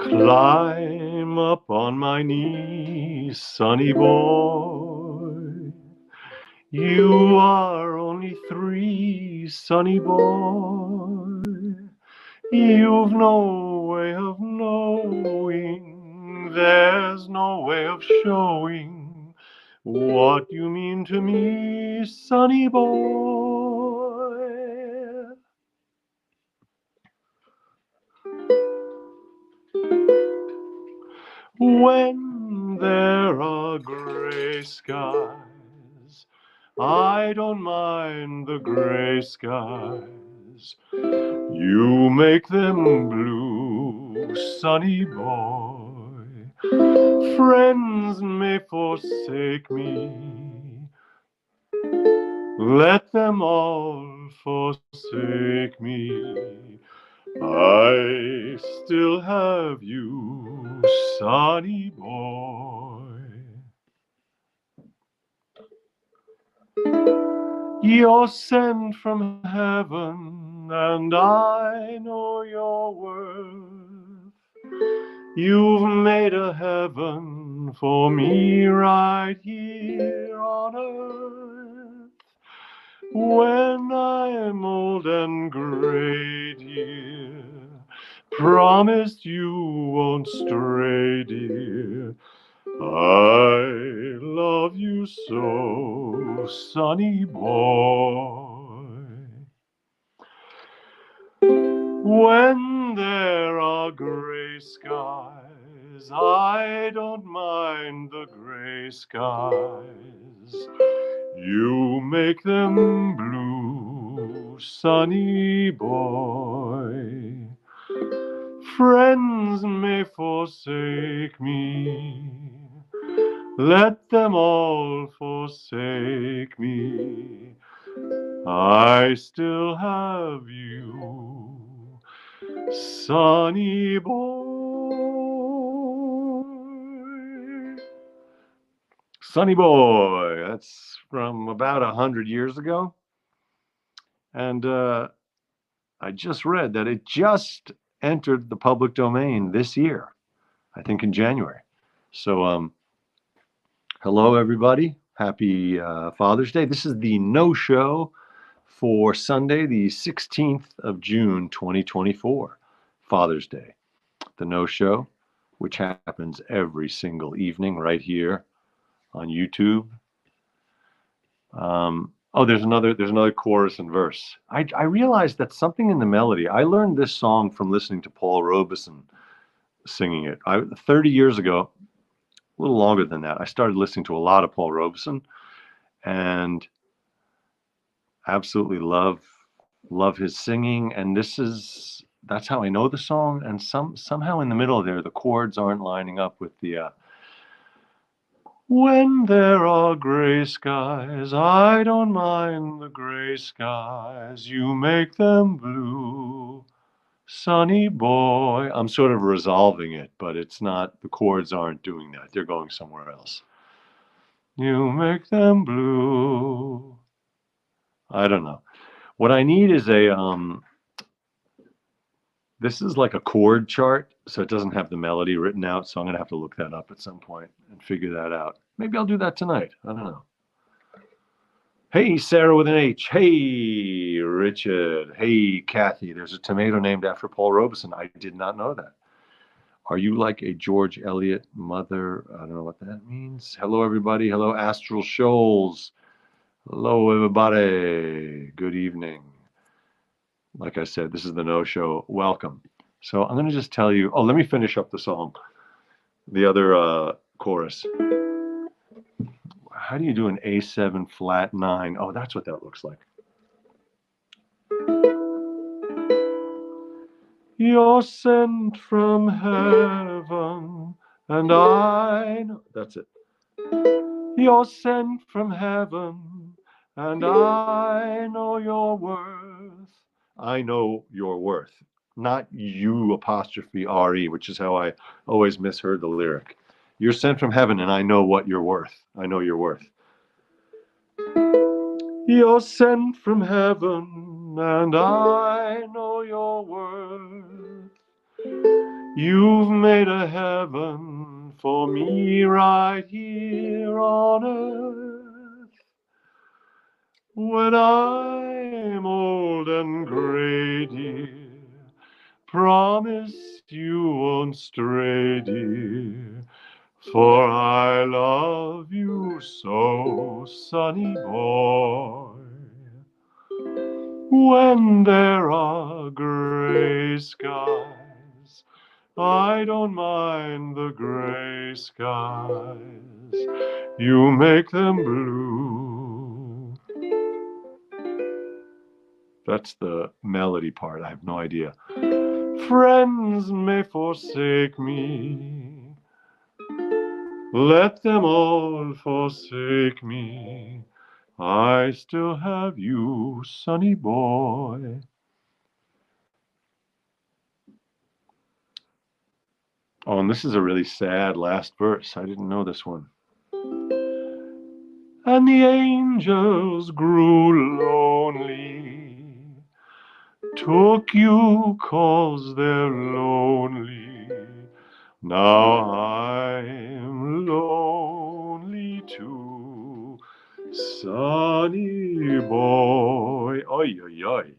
Climb up on my knee, sonny boy. You are only 3, sonny boy. You've no way of knowing, there's no way of showing what you mean to me, sonny boy. When there are gray skies, I don't mind the gray skies. You make them blue, sonny boy. Friends may forsake me, let them all forsake me. I still have you, sonny boy. You're sent from heaven, and I know your worth. You've made a heaven for me right here on earth. When I'm old and gray, dear, promise you won't stray, dear. I love you so, sonny boy. When there are gray skies, I don't mind the gray skies. You make them blue, sonny boy. Friends may forsake me, let them all forsake me. I still have you, sonny boy. Sonny boy, that's from about 100 years ago. And I just read that it just entered the public domain this year, I think in January. So, hello, everybody. Happy Father's Day. This is the No Show for Sunday, the 16th of June, 2024, Father's Day. The No Show, which happens every single evening right here on YouTube. There's another chorus and verse. I realized that something in the melody. I learned this song from listening to Paul Robeson singing it. 30 years ago, a little longer than that, I started listening to a lot of Paul Robeson and absolutely love his singing. And that's how I know the song. And somehow in the middle there, the chords aren't lining up with the when there are gray skies, I don't mind the gray skies. You make them blue, sonny boy. I'm sort of resolving it, but it's not, the chords aren't doing that. They're going somewhere else. You make them blue. I don't know. What I need is this is like a chord chart, so it doesn't have the melody written out. So I'm going to have to look that up at some point and figure that out. Maybe I'll do that tonight. I don't know. Hey, Sarah with an H. Hey, Richard. Hey, Kathy. There's a tomato named after Paul Robeson. I did not know that. Are you like a George Eliot mother? I don't know what that means. Hello, everybody. Hello, Astral Shoals. Hello, everybody. Good evening. Like I said, this is the No Show. Welcome. So I'm going to just tell you. Oh, let me finish up the song. The other chorus. How do you do an A7 flat 9? Oh, that's what that looks like. You're sent from heaven, and I know. That's it. You're sent from heaven, and I know your worth. I know your worth. Not you apostrophe R-E, which is how I always misheard the lyric. You're sent from heaven, and I know what you're worth. I know your worth. You're sent from heaven, and I know your worth. You've made a heaven for me right here on earth. When I'm old and gray, dear, promise you won't stray, dear, for I love you so, sonny boy. When there are gray skies, I don't mind the gray skies. You make them blue. That's the melody part. I have no idea. Friends may forsake me. Let them all forsake me. I still have you, sonny boy. Oh, and this is a really sad last verse. I didn't know this one. And the angels grew lonely, took you 'cause they're lonely. Now I'm lonely too, sonny boy. Oi, oi, oi.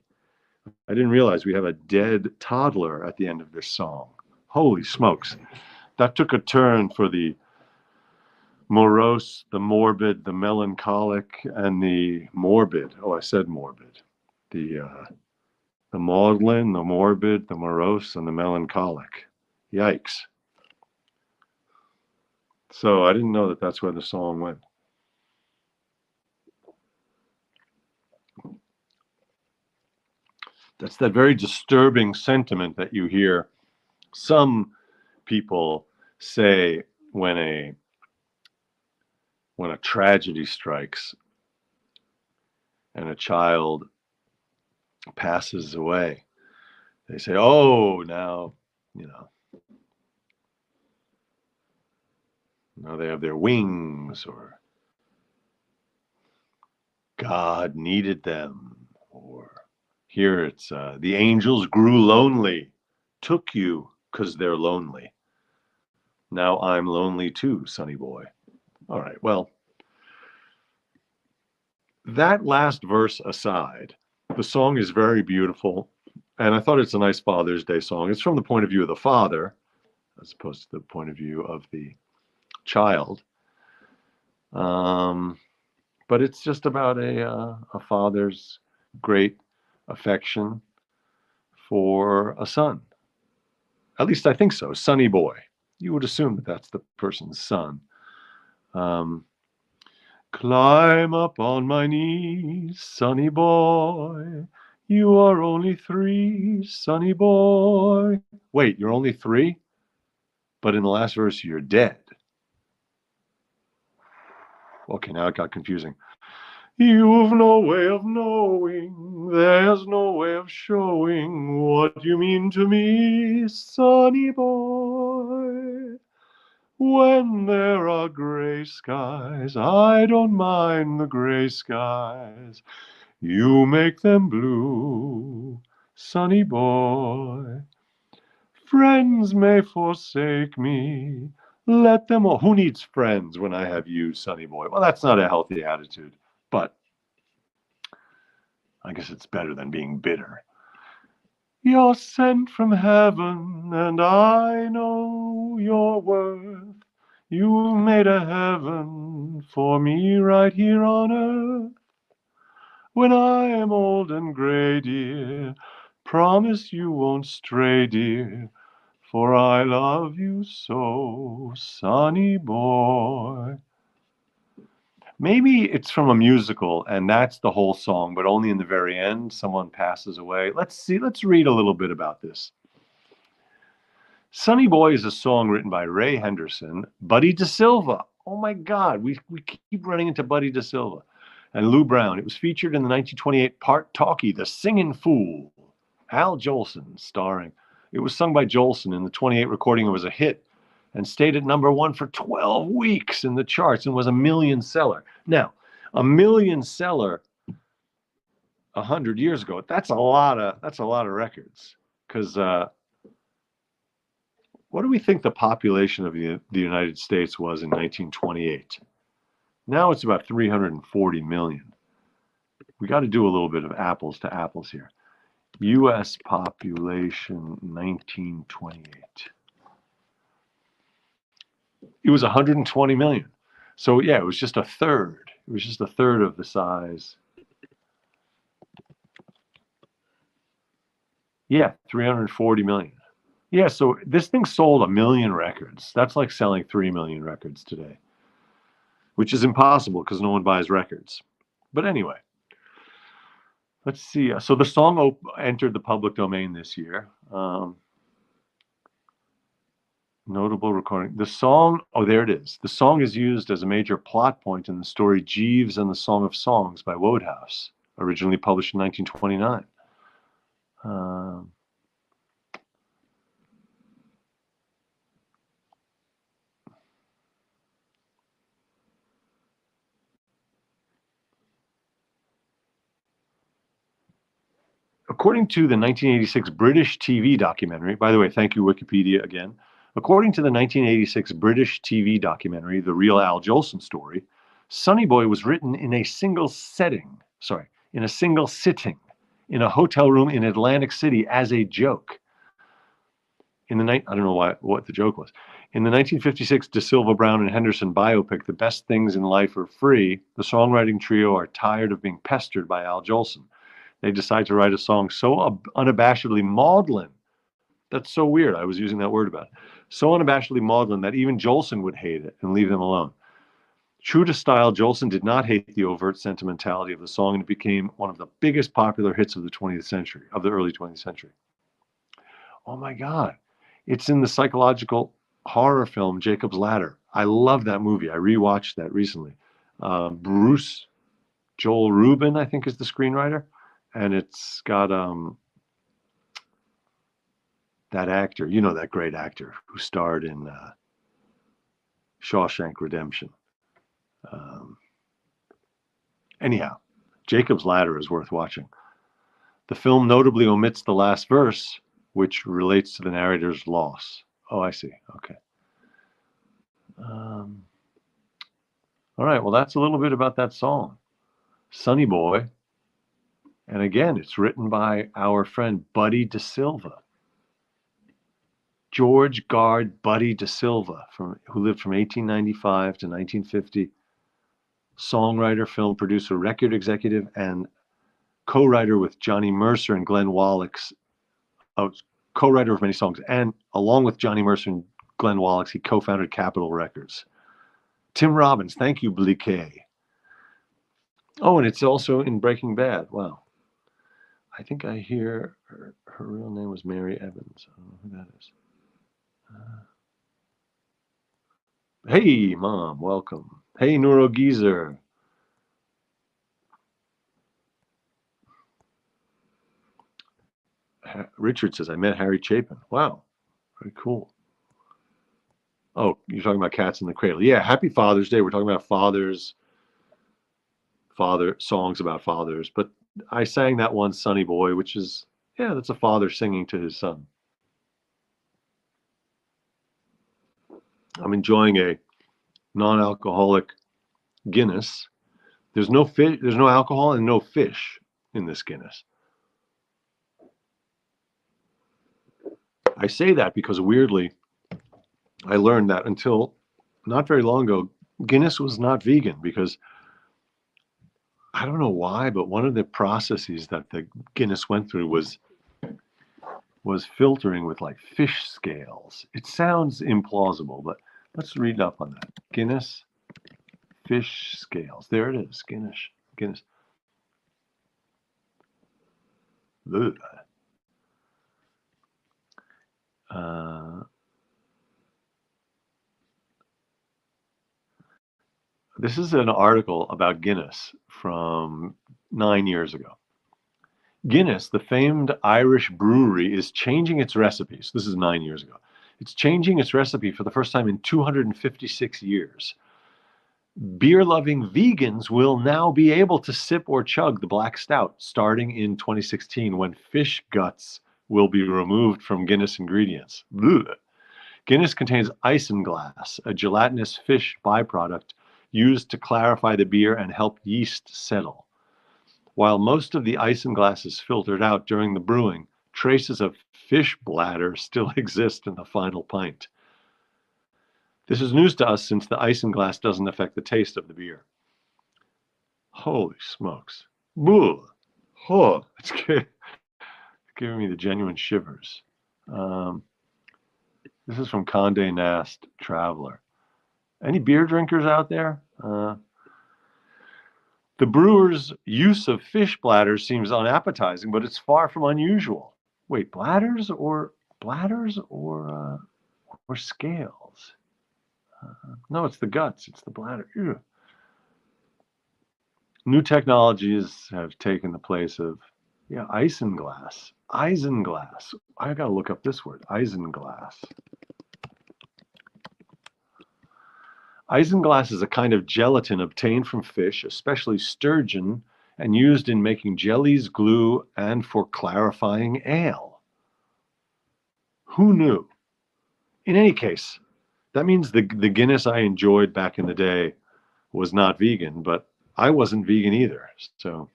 I didn't realize we have a dead toddler at the end of this song. Holy smokes. That took a turn for the morose, the morbid, the melancholic, and the morbid. Oh, I said morbid. The maudlin, the morbid, the morose, and the melancholic. Yikes. So I didn't know that that's where the song went. That's that very disturbing sentiment that you hear some people say when a tragedy strikes and a child passes away. They say, "Oh, now, you know, now they have their wings," or "God needed them," or here it's "the angels grew lonely, took you 'cause they're lonely. Now I'm lonely too, sonny boy." All right, well, that last verse aside, the song is very beautiful, and I thought it's a nice Father's Day song. It's from the point of view of the father, as opposed to the point of view of the child. Um, but it's just about a father's great affection for a son. At least I think so. Sonny boy. You would assume that that's the person's son. Um, Climb up on my knees, sonny boy. You are only 3, sonny boy. Wait, you're only 3? But in the last verse, you're dead. Okay, now it got confusing. You've no way of knowing, there's no way of showing what you mean to me, sonny boy. When there are gray skies, I don't mind the gray skies. You make them blue, sonny boy. Friends may forsake me, let them all. Who needs friends when I have you, sonny boy? Well, that's not a healthy attitude, but I guess it's better than being bitter. You're sent from heaven, and I know your worth. You've made a heaven for me right here on earth. When I am old and gray, dear, promise you won't stray, dear, for I love you so, sonny boy. Maybe it's from a musical, and that's the whole song, but only in the very end, someone passes away. Let's read a little bit about this. Sonny Boy is a song written by Ray Henderson, Buddy DeSylva. Oh my God, we keep running into Buddy DeSylva. And Lou Brown. It was featured in the 1928 part talkie, The Singin' Fool. Al Jolson starring. It was sung by Jolson. In the 28 recording, it was a hit and stayed at #1 for 12 weeks in the charts and was a million seller. Now, a million seller 100 years ago, that's a lot of records. Because What do we think the population of the United States was in 1928? Now it's about 340 million. We got to do a little bit of apples to apples here. U.S. population 1928. It was 120 million. So yeah, it was just a third. It was just a third of the size. Yeah, 340 million. Yeah, so this thing sold 1 million records. That's like selling 3 million records today, which is impossible because no one buys records. But anyway, let's see. So the song entered the public domain this year. Notable recording. The song, oh, there it is. The song is used as a major plot point in the story Jeeves and the Song of Songs by Wodehouse, originally published in 1929. According to the 1986 British TV documentary, by the way, thank you, Wikipedia, again. According to the 1986 British TV documentary, The Real Al Jolson Story, Sonny Boy was written in a single sitting in a hotel room in Atlantic City as a joke. I don't know what the joke was. In the 1956 DeSilva, Brown, and Henderson biopic, The Best Things in Life Are Free, the songwriting trio are tired of being pestered by Al Jolson. They decide to write a song so unabashedly maudlin. That's so weird. I was using that word about it. So unabashedly maudlin that even Jolson would hate it and leave them alone. True to style, Jolson did not hate the overt sentimentality of the song, and it became one of the biggest popular hits of the 20th century, of the early 20th century. Oh my God. It's in the psychological horror film Jacob's Ladder. I love that movie. I rewatched that recently. Joel Rubin, I think, is the screenwriter. And it's got that actor, that great actor who starred in Shawshank Redemption. Anyhow, Jacob's Ladder is worth watching. The film notably omits the last verse, which relates to the narrator's loss. Oh, I see. Okay. All right. Well, that's a little bit about that song, Sonny Boy. And again, it's written by our friend Buddy DeSylva. George Gard Buddy DeSylva, who lived from 1895 to 1950. Songwriter, film producer, record executive, and co-writer with Johnny Mercer and Glenn Wallach. Co-writer of many songs. And along with Johnny Mercer and Glenn Wallach, he co-founded Capitol Records. Tim Robbins, thank you, Bliquet. Oh, and it's also in Breaking Bad. Wow. I think I hear her real name was Mary Evans. I don't know who that is. Hey, Mom, welcome. Hey, Nuro Geezer. Richard says, I met Harry Chapin. Wow, very cool. Oh, you're talking about Cats in the Cradle. Yeah, happy Father's Day. We're talking about songs about fathers. But I sang that one, Sonny Boy, which is, that's a father singing to his son. I'm enjoying a non-alcoholic Guinness. There's no fish, there's no alcohol and no fish in this Guinness. I say that because weirdly, I learned that until not very long ago, Guinness was not vegan because I don't know why, but one of the processes that the Guinness went through was filtering with like fish scales. It sounds implausible, but let's read up on that. Guinness fish scales. There it is. Guinness. Ugh. This is an article about Guinness from 9 years ago. Guinness, the famed Irish brewery, is changing its recipes. This is 9 years ago. It's changing its recipe for the first time in 256 years. Beer-loving vegans will now be able to sip or chug the black stout starting in 2016 when fish guts will be removed from Guinness ingredients. Ugh. Guinness contains isinglass, a gelatinous fish byproduct used to clarify the beer and help yeast settle. While most of the isinglass is filtered out during the brewing, traces of fish bladder still exist in the final pint. This is news to us since the isinglass doesn't affect the taste of the beer. Holy smokes. Boo. Oh, it's giving me the genuine shivers. This is from Condé Nast Traveler. Any beer drinkers out there? The brewer's use of fish bladders seems unappetizing, but it's far from unusual. Wait, bladders or scales? No, it's the guts. It's the bladder. Ew. New technologies have taken the place of, isinglass. Isinglass. I got to look up this word, isinglass. Isinglass is a kind of gelatin obtained from fish, especially sturgeon, and used in making jellies, glue, and for clarifying ale. Who knew? In any case, that means the Guinness I enjoyed back in the day was not vegan, but I wasn't vegan either. So,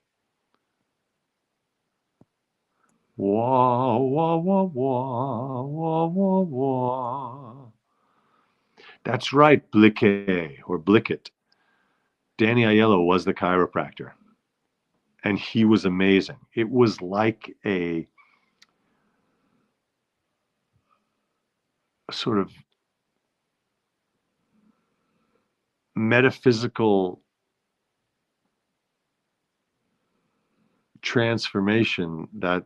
wah, wah, wah, wah, wah, wah, wah. That's right, Blicket. Danny Aiello was the chiropractor, and he was amazing. It was like a sort of metaphysical transformation that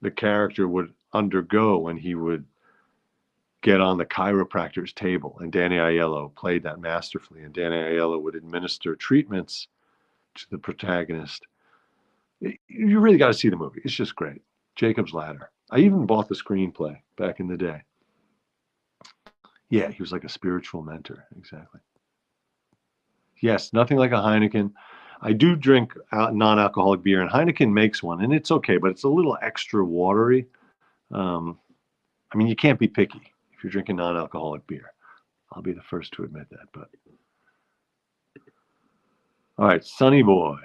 the character would undergo when he would get on the chiropractor's table. And Danny Aiello played that masterfully. And Danny Aiello would administer treatments to the protagonist. You really got to see the movie. It's just great. Jacob's Ladder. I even bought the screenplay back in the day. Yeah, he was like a spiritual mentor. Exactly. Yes, nothing like a Heineken. I do drink non-alcoholic beer, and Heineken makes one, and it's okay, but it's a little extra watery. I mean, you can't be picky if you're drinking non-alcoholic beer. I'll be the first to admit that. But all right, Sonny Boy.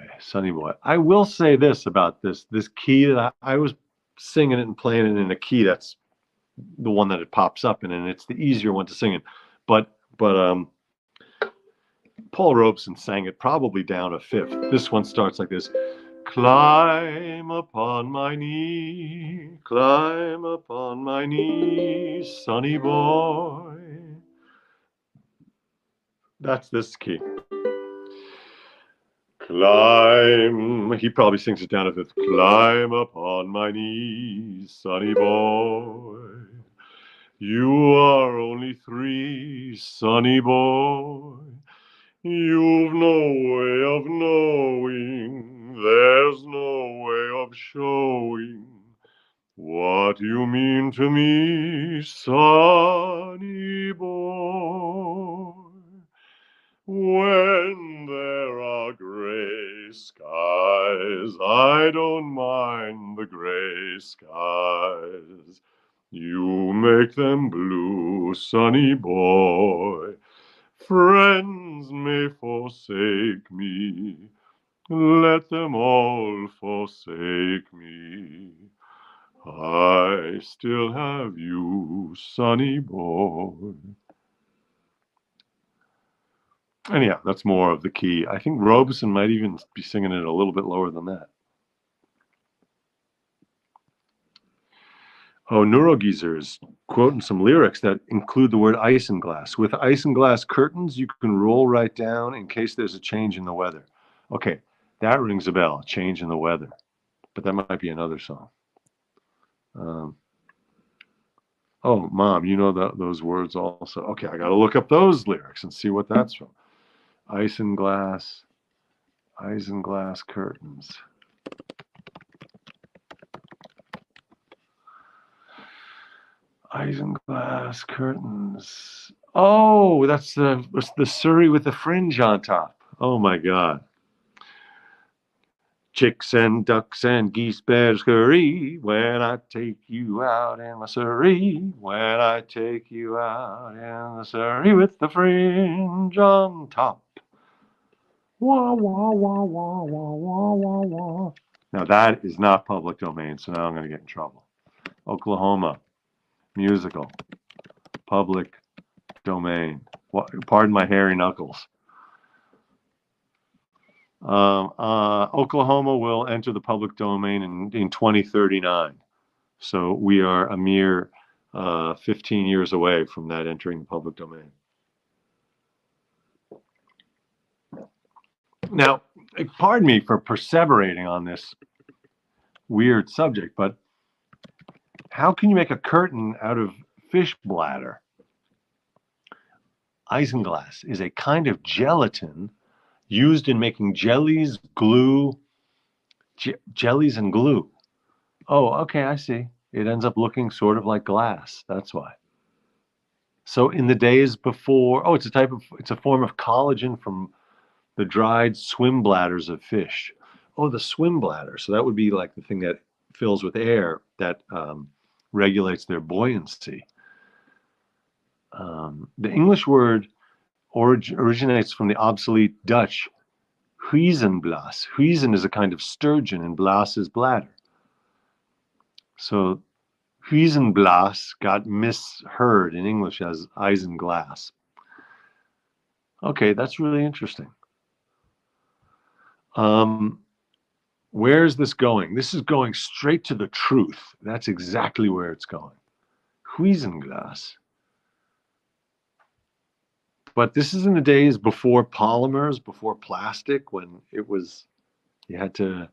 I will say this about this key that I was singing it and playing it in a key that's the one that it pops up in, and it's the easier one to sing in. But Paul Robeson sang it probably down a fifth. This one starts like this. Climb upon my knee, sonny boy. That's this key. Climb, he probably sings it down a fifth. Climb upon my knee, sonny boy. You are only 3, sonny boy. You've no way of knowing, there's no way of showing what you mean to me, sonny boy. When there are gray skies, I don't mind the gray skies. You make them blue, sonny boy. Friends may forsake me, let them all forsake me. I still have you, sonny boy. Anyhow, that's more of the key. I think Robeson might even be singing it a little bit lower than that. Oh, Neurogeezer is quoting some lyrics that include the word isinglass. With isinglass curtains, you can roll right down in case there's a change in the weather. Okay, that rings a bell, change in the weather. But that might be another song. Oh, Mom, you know those words also. Okay, I got to look up those lyrics and see what that's from. Isinglass curtains. Isinglass curtains. Oh, that's the Surrey with the fringe on top. Oh my God. Chicks and ducks and geese bears scurry when I take you out in my surrey. When I take you out in the surrey with the fringe on top. Wah, wah, wah, wah, wah, wah, wah, wah. Now that is not public domain, so now I'm going to get in trouble. Oklahoma, musical, public domain. Pardon my hairy knuckles. Oklahoma will enter the public domain in 2039. So we are a mere 15 years away from that entering the public domain. Now, pardon me for perseverating on this weird subject, but how can you make a curtain out of fish bladder? Isinglass is a kind of gelatin used in making jellies, glue, jellies and glue. Oh, okay, I see. It ends up looking sort of like glass. That's why. So in the days before, it's a form of collagen from the dried swim bladders of fish. Oh, the swim bladder. So that would be like the thing that fills with air that regulates their buoyancy. The English word originates from the obsolete Dutch huizenblas. Huizen is a kind of sturgeon and blas is bladder. So huizenblas got misheard in English as isinglass. Okay, that's really interesting. Where's this going? This is going straight to the truth. That's exactly where it's going. Huizenglas. But this is in the days before polymers, before plastic, when it was you had to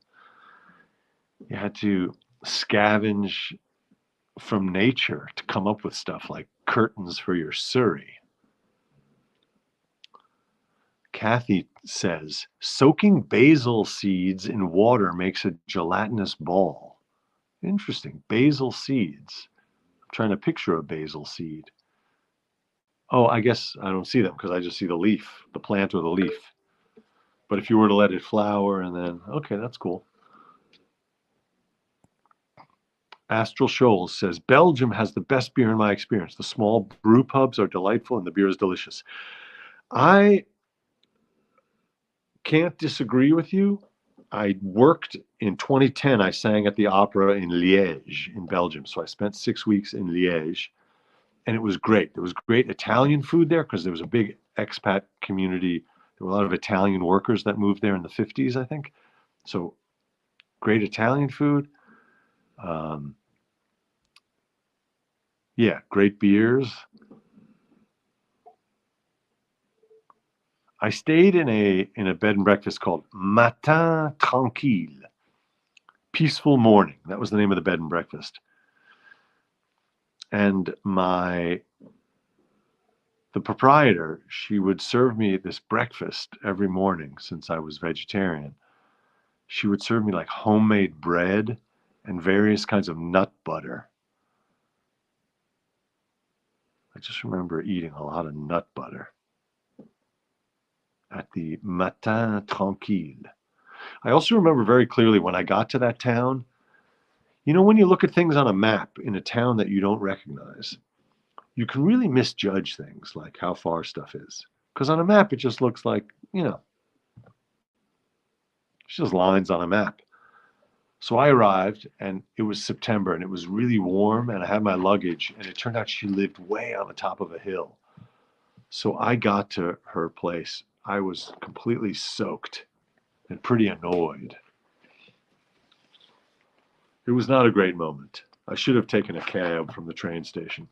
scavenge from nature to come up with stuff like curtains for your surrey. Kathy says, soaking basil seeds in water makes a gelatinous ball. Interesting. Basil seeds. I'm trying to picture a basil seed. Oh, I guess I don't see them because I just see the leaf, the plant or the leaf. But if you were to let it flower and then, okay, that's cool. Astral Shoals says, Belgium has the best beer in my experience. The small brew pubs are delightful and the beer is delicious. I can't disagree with you. I worked in 2010. I sang at the opera in Liège in Belgium. So I spent 6 weeks in Liège and it was great. There was great Italian food there because there was a big expat community. There were a lot of Italian workers that moved there in the 50s, I think. So great Italian food. Yeah, great beers. I stayed in a bed and breakfast called Matin Tranquille, Peaceful Morning. That was the name of the bed and breakfast. And the proprietor, she would serve me this breakfast every morning since I was vegetarian. She would serve me like homemade bread and various kinds of nut butter. I just remember eating a lot of nut butter at the Matin Tranquille. I also remember very clearly when I got to that town, you know, when you look at things on a map in a town that you don't recognize, you can really misjudge things like how far stuff is. Because on a map, it just looks like, you know, it's just lines on a map. So I arrived and it was September and it was really warm and I had my luggage and it turned out she lived way on the top of a hill. So I got to her place. I was completely soaked and pretty annoyed. It was not a great moment. I should have taken a cab from the train station.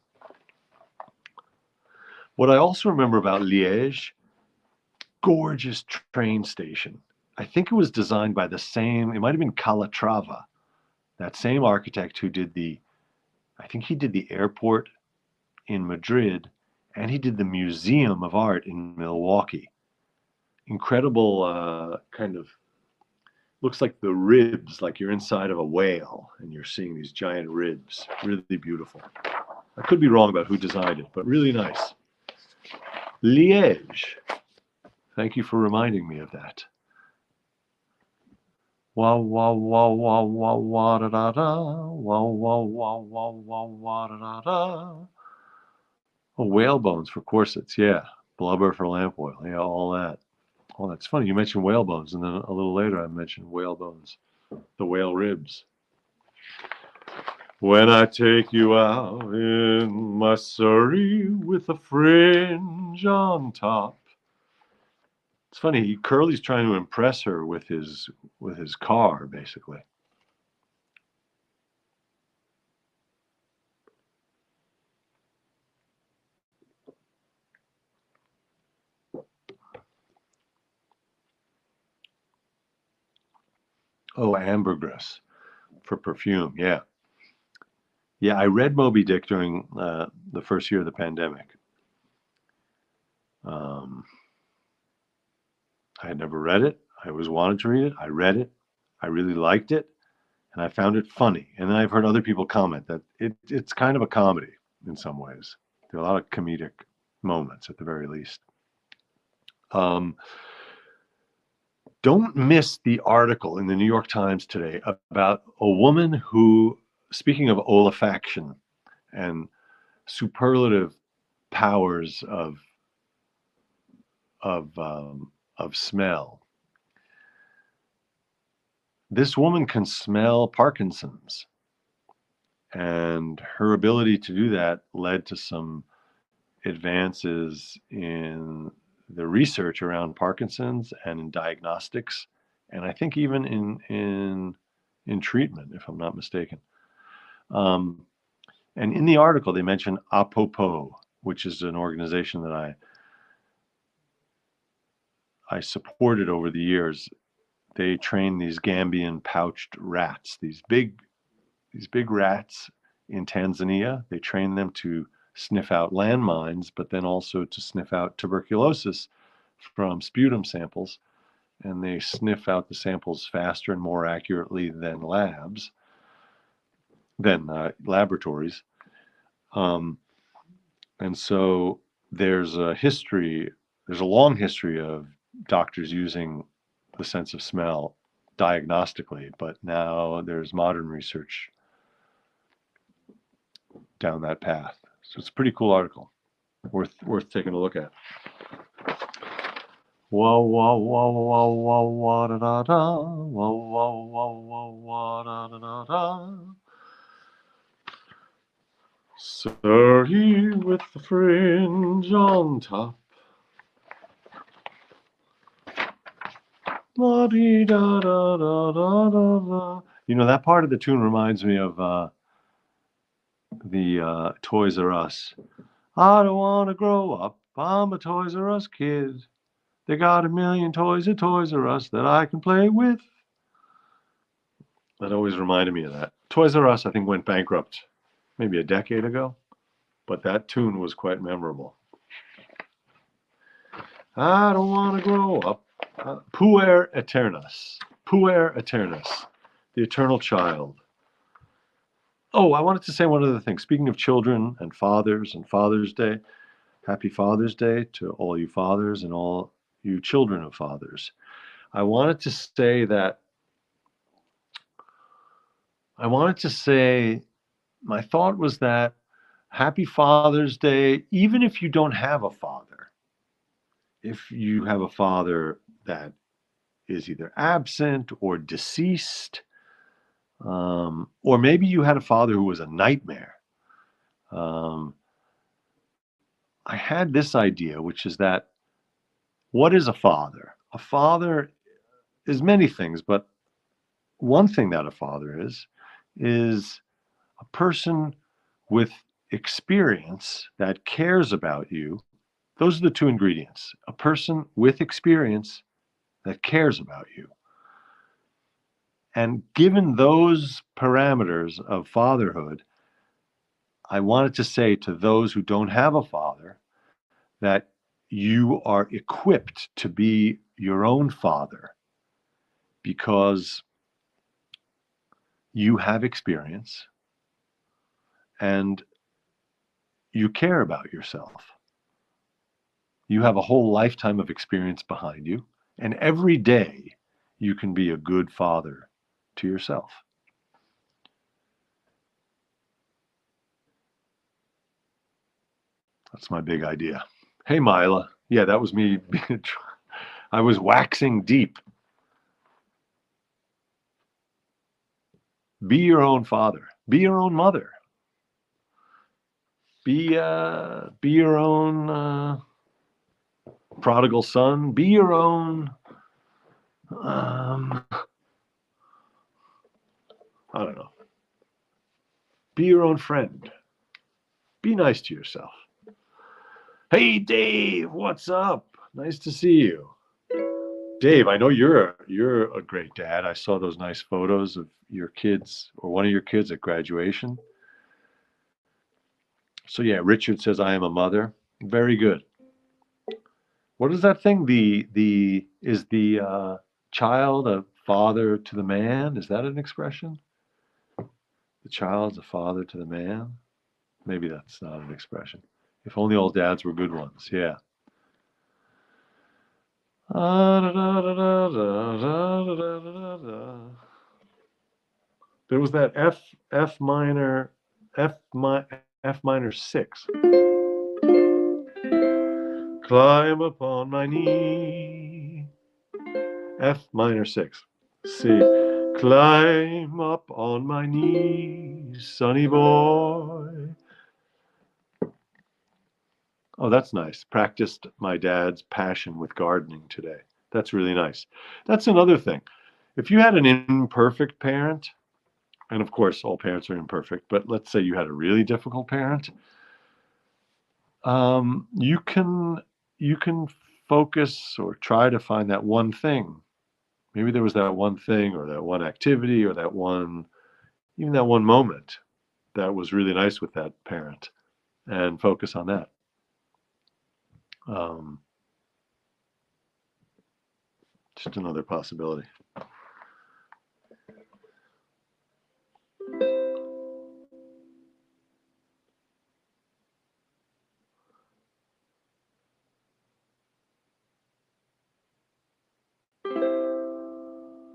What I also remember about Liège, gorgeous train station. I think it was designed by the same, it might have been Calatrava, that same architect who did I think he did the airport in Madrid and he did the Museum of Art in Milwaukee. Incredible kind of, looks like the ribs, like you're inside of a whale and you're seeing these giant ribs. Really beautiful. I could be wrong about who designed it, but really nice. Liège. Thank you for reminding me of that. Wah wah wah wah wah wah da da da. Wah wah wah wah wah wah da da da. Oh, whale bones for corsets, yeah. Blubber for lamp oil, yeah, all that. Oh, that's funny. You mentioned whale bones, and then a little later I mentioned whale bones, the whale ribs. When I take you out in my Surrey with a fringe on top. It's funny. Curly's trying to impress her with his car, basically. Oh, ambergris for perfume. Yeah, yeah. I read Moby Dick during the first year of the pandemic. Um, I had never read it. I always wanted to read it. I read it. I really liked it, and I found it funny. And then I've heard other people comment that it's kind of a comedy in some ways. There are a lot of comedic moments, at the very least. Um, don't miss the article in the New York Times today about a woman who, speaking of olfaction and superlative powers of smell, this woman can smell Parkinson's, and her ability to do that led to some advances in the research around Parkinson's and in diagnostics, and I think even in treatment, if I'm not mistaken. Um, and in the article, they mention Apopo, which is an organization that I supported over the years. They train these Gambian pouched rats, these big rats in Tanzania. They train them to sniff out landmines, but then also to sniff out tuberculosis from sputum samples. And they sniff out the samples faster and more accurately than laboratories. Um, and so there's there's a long history of doctors using the sense of smell diagnostically, but now there's modern research down that path. So it's a pretty cool article, worth taking a look at. Wah wah wah wah wah wah da da da. Wah wah wah wah wah da da da da. Surrey with the fringe on top. La dee da da da da da da. You know, that part of the tune reminds me of the Toys R Us. I don't want to grow up. I'm a Toys R Us kid. They got a million toys at Toys R Us that I can play with. That always reminded me of that. Toys R Us, I think, went bankrupt maybe a decade ago, but that tune was quite memorable. I don't want to grow up. Puer Eternus. Puer Eternus. The eternal child. Oh, I wanted to say one other thing. Speaking of children and Father's Day, happy Father's Day to all you fathers and all you children of fathers. I wanted to say that, I wanted to say, my thought was that happy Father's Day, even if you don't have a father, if you have a father that is either absent or deceased, or maybe you had a father who was a nightmare. Um, I had this idea, which is that what is a father? A father is many things, but one thing that a father is a person with experience that cares about you. Those are the two ingredients. A person with experience that cares about you. And given those parameters of fatherhood, I wanted to say to those who don't have a father that you are equipped to be your own father because you have experience and you care about yourself. You have a whole lifetime of experience behind you. And every day you can be a good father to yourself. That's my big idea. Hey, Mila. Yeah, that was me. I was waxing deep. Be your own father. Be your own mother. Be your own prodigal son. Be your own. I don't know. Be your own friend. Be nice to yourself. Hey, Dave, what's up? Nice to see you. Dave, I know you're a great dad. I saw those nice photos of your kids or one of your kids at graduation. So yeah, Richard says I am a mother. Very good. What is that thing? The is the child a father to the man? Is that an expression? The child's a father to the man? Maybe that's not an expression. If only all dads were good ones. Yeah. There was that F minor F minor 6. Climb upon my knee. F minor 6. C. Climb up on my knee, sonny boy. Oh, that's nice. Practiced my dad's passion with gardening today. That's really nice. That's another thing. If you had an imperfect parent, and of course all parents are imperfect, but let's say you had a really difficult parent, you can focus or try to find that one thing. Maybe there was that one thing or that one activity or that one, even that one moment that was really nice with that parent, and focus on that. Um, just another possibility.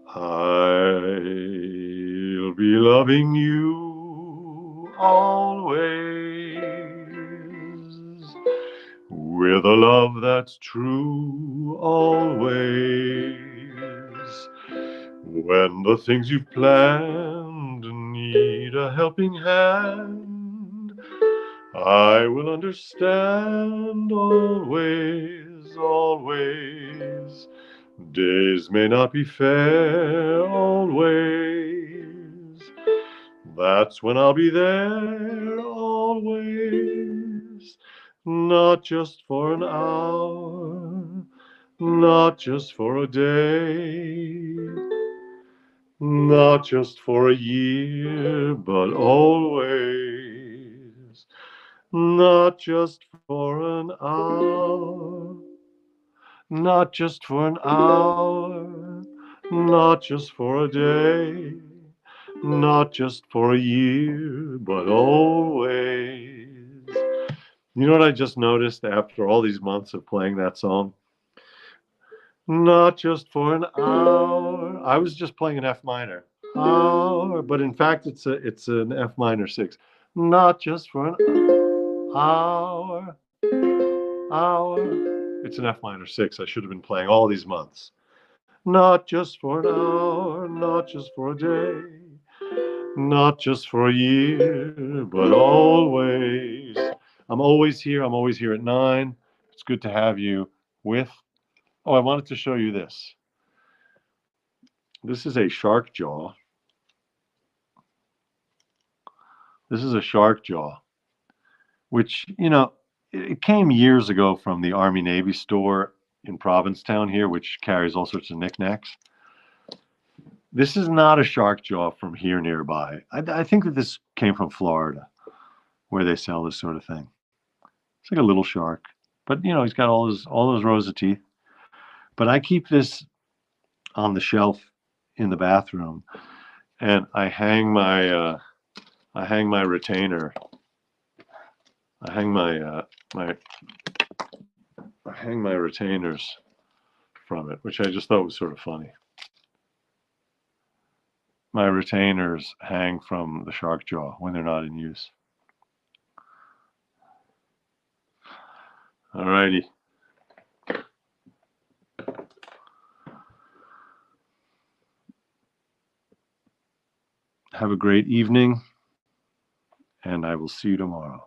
I'll be loving you always with a love that's true always. When the things you've planned need a helping hand, I will understand always, always. Days may not be fair always. That's when I'll be there always. Not just for an hour, not just for a day, not just for a year, but always. Not just for an hour, not just for an hour, not just for a day, not just for a year, but always. You know what I just noticed after all these months of playing that song? Not just for an hour. I was just playing an F minor. Hour, but in fact it's an F minor 6. Not just for an hour. Hour. It's an F minor 6. I should have been playing all these months. Not just for an hour, not just for a day, not just for a year, but always. I'm always here. I'm always here at 9. It's good to have you with. Oh, I wanted to show you this. This is a shark jaw. This is a shark jaw, which, it came years ago from the Army Navy store in Provincetown here, which carries all sorts of knickknacks. This is not a shark jaw from here nearby. I think that this came from Florida, where they sell this sort of thing. It's like a little shark, but he's got all those rows of teeth. But I keep this on the shelf in the bathroom, and I hang my retainer. I hang my retainers from it, which I just thought was sort of funny. my retainers hang from the shark jaw when they're not in use. All righty. Have a great evening, and I will see you tomorrow.